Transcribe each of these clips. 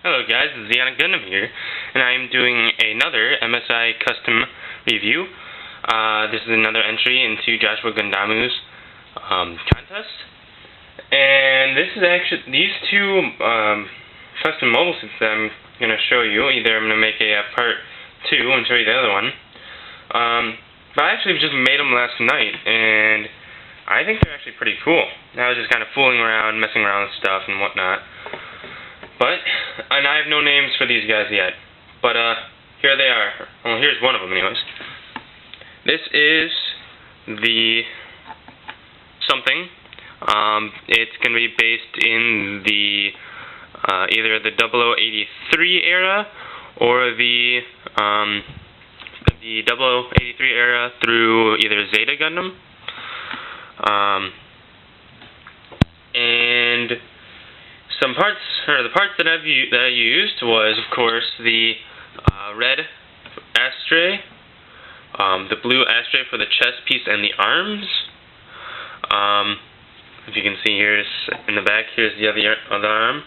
Hello guys, this is Joshuagundmu here, and I am doing another MSIA custom review. This is another entry into Joshuagundmu's contest. And this is actually, these two custom mobile suits that I'm going to show you, either I'm going to make a part 2 and show you the other one. But I actually just made them last night, and I think they're actually pretty cool. I was just kind of fooling around, messing around with stuff and whatnot. And I have no names for these guys yet. But, here they are. Well, here's one of them anyways. This is the something. It's going to be based in the, either the 0083 era, or the 0083 era through either Zeta Gundam. And some parts, or the parts that I used was, of course, the red ashtray, the blue ashtray for the chest piece and the arms. If you can see here in the back, here's the other arm.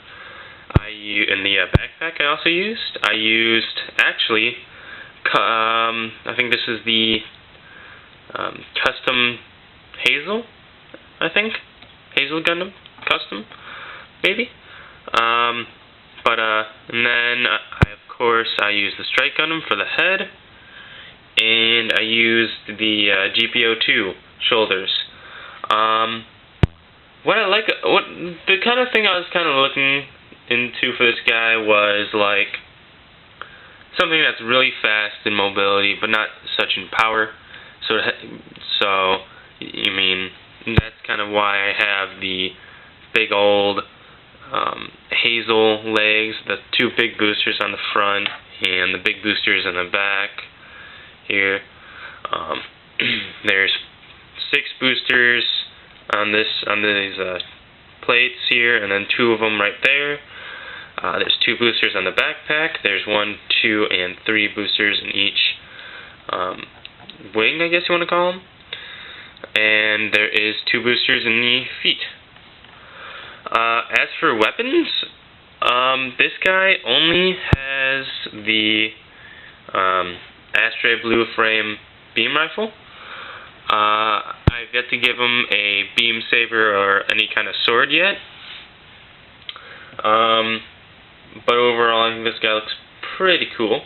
In the backpack I also used. I used, actually, I think this is the custom Hazel, Hazel Gundam custom, maybe. And then of course I used the Strike Gundam for the head, and I used the GPO2 shoulders. The kind of thing I was kind of looking into for this guy was like something that's really fast in mobility, but not such in power. So that's kind of why I have the big old Hazel legs, the two big boosters on the front, and the big boosters on the back here. There's 6 boosters on these plates here, and then 2 of them right there. There's 2 boosters on the backpack. There's 1, 2, and 3 boosters in each wing, I guess you want to call them. And there is 2 boosters in the feet. As for weapons, this guy only has the ashtray blue frame beam rifle. I've yet to give him a beam saber or any kind of sword yet. But overall, I think this guy looks pretty cool.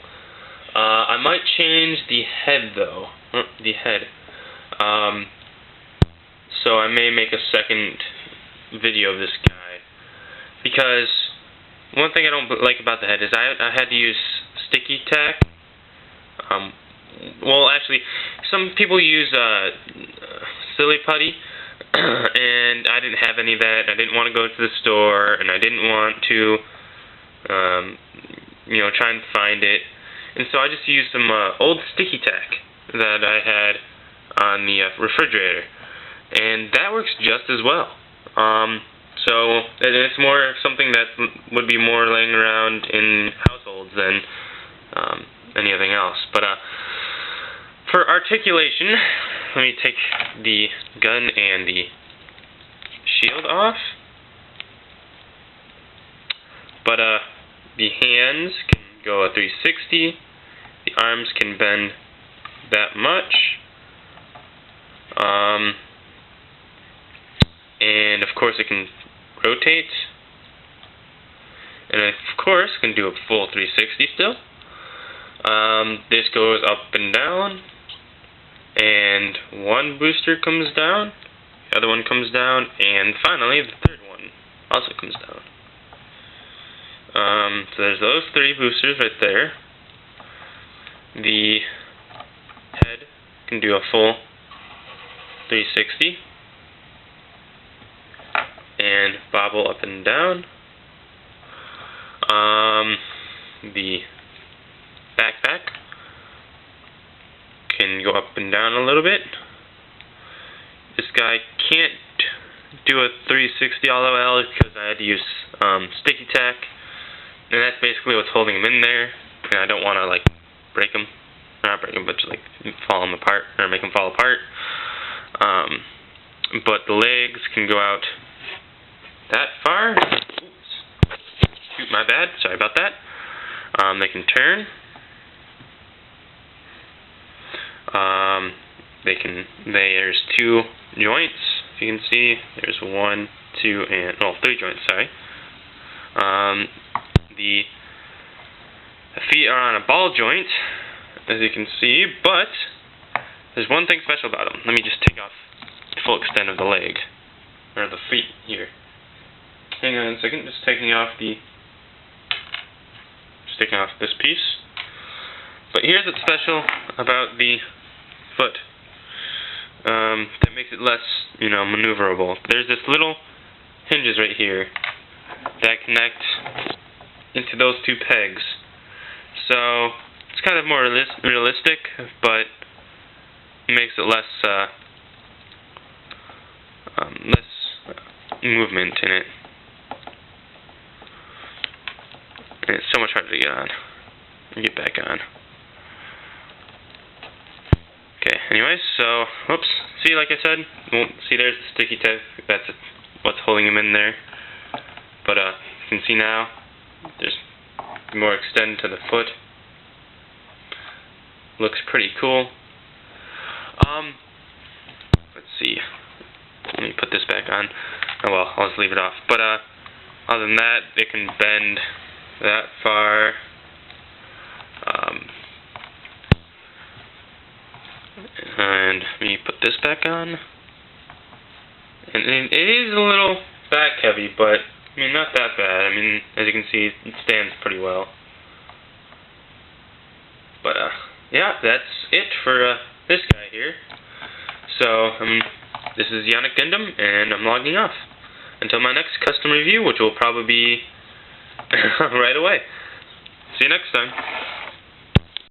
I might change the head though. So I may make a second video of this guy, because one thing I don't like about the head is I had to use sticky tack. Well, actually, some people use silly putty, and I didn't have any of that. I didn't want to go to the store, and I didn't want to, try and find it. And so I just used some old sticky tack that I had on the refrigerator, and that works just as well. So it's more something that would be more laying around in households than anything else. But for articulation, let me take the gun and the shield off. But the hands can go a 360. The arms can bend that much. And of course it can rotate, and of course it can do a full 360 still. This goes up and down, and one booster comes down, the other one comes down, and finally the third one also comes down. So there's those 3 boosters right there. The head can do a full 360 and bobble up and down. The backpack can go up and down a little bit. This guy can't do a 360 LOL because I had to use sticky tack, and that's basically what's holding him in there. And I don't want to break him, not break him, but just fall him apart or make him fall apart. But the legs can go out that far. Oops. My bad. Sorry about that. They can turn. There's 2 joints. If you can see, there's 1, 2, and 3 joints. Sorry. The feet are on a ball joint, as you can see, but there's one thing special about them. Let me just take off the full extent of the leg, or the feet here. Hang on a second, just taking off this piece. But here's what's special about the foot that makes it less, maneuverable. There's this little hinges right here that connect into those 2 pegs. So it's kind of more realistic, but makes it less movement in it. And it's so much harder to get on. Get back on. Okay, anyways, so, whoops. See, like I said, see there's the sticky tape. That's what's holding him in there. But you can see now, there's more extend to the foot. Looks pretty cool. Let's see. Let me put this back on. Oh well, I'll just leave it off. But other than that, it can bend that far. And let me put this back on. And it is a little back heavy, but not that bad. As you can see, it stands pretty well. But yeah, that's it for this guy here. So this is Joshuagundmu, and I'm logging off until my next custom review, which will probably be right away. See you next time.